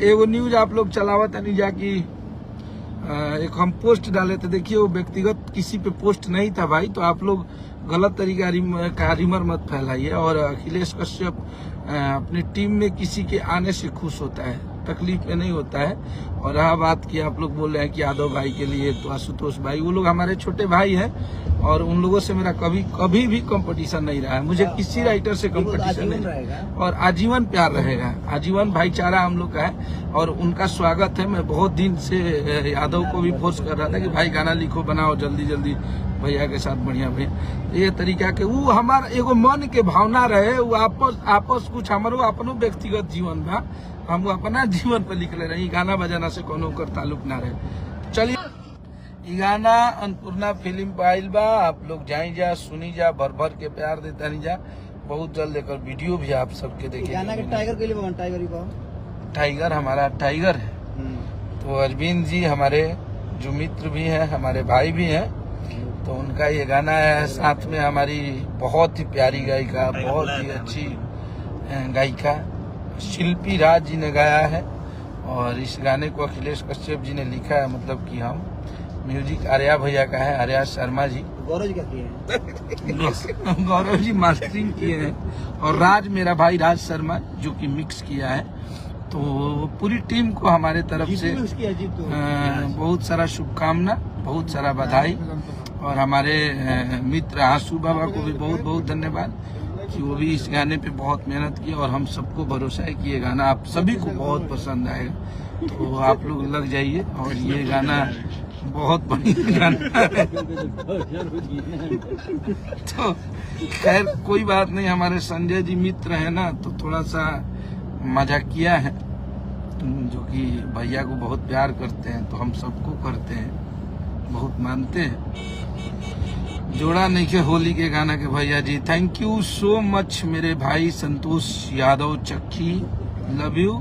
एगो न्यूज आप लोग चलावत नहीं जाकि एक हम पोस्ट डाले थे, देखिए वो व्यक्तिगत किसी पे पोस्ट नहीं था भाई, तो आप लोग गलत तरीका का रिमर मत फैलाइए। और अखिलेश कश्यप अपनी टीम में किसी के आने से खुश होता है, तकलीफ में नहीं होता है। और रहा बात की आप लोग बोल रहे हैं कि यादव भाई के लिए, तो आशुतोष भाई वो लोग हमारे छोटे भाई हैं और उन लोगों से मेरा कभी भी कंपटीशन नहीं रहा है। मुझे किसी राइटर से कंपटीशन नहीं रहेगा और आजीवन प्यार रहेगा, आजीवन भाईचारा हम लोग का है और उनका स्वागत है। मैं बहुत दिन से यादव को भी फोर्स कर रहा था कि भाई गाना लिखो, बनाओ जल्दी जल्दी भैया के साथ, बढ़िया भैया ये तरीका के वो हमारा एगो मन के भावना रहे, वो आपस कुछ हमारो अपनो व्यक्तिगत जीवन बा, हम अपना जीवन पर लिख ले रहे, गाना बजाना से कोनो कर ताल्लुक ना रहे। चलिए ये गाना अन्नपूर्णा फिल्म पे आइल बा, आप लोग जाई जा, सुनी जा, भर भर के प्यार देता नहीं जा। बहुत जल्द एकर वीडियो भी आप सबके देखेंगे। गाना के टाइगर के लिए टाइगर हमारा टाइगर है। तो अरविंद जी हमारे जो मित्र भी हैं, हमारे भाई भी हैं, तो उनका ये गाना है। साथ में हमारी बहुत ही प्यारी गायिका, बहुत ही अच्छी गायिका शिल्पी राज जी ने गाया है और इस गाने को अखिलेश कश्यप जी ने लिखा है। मतलब कि हम म्यूजिक आर्या भैया का है, आर्या शर्मा जी, गौरव जी क्या किए हैं? गौरव जी मास्टरिंग किए हैं और राज मेरा भाई राज शर्मा जो कि मिक्स किया है। तो पूरी टीम को हमारे तरफ से बहुत सारा शुभकामना, बहुत सारा बधाई और हमारे मित्र आंसू बाबा को भी बहुत बहुत धन्यवाद कि वो भी इस गाने पे बहुत मेहनत की और हम सबको भरोसा है कि ये गाना आप सभी को बहुत पसंद आएगा। तो आप लोग लग जाइए और ये गाना बहुत बढ़िया गाना है। तो खैर कोई बात नहीं, हमारे संजय जी मित्र है ना, तो थोड़ा सा मजाक किया है, जो कि भैया को बहुत प्यार करते हैं, तो हम सबको करते हैं, बहुत मानते हैं। जोड़ा नहीं के होली के गाना के भैया जी, थैंक यू सो मच मेरे भाई संतोष यादव चक्की, लव यू।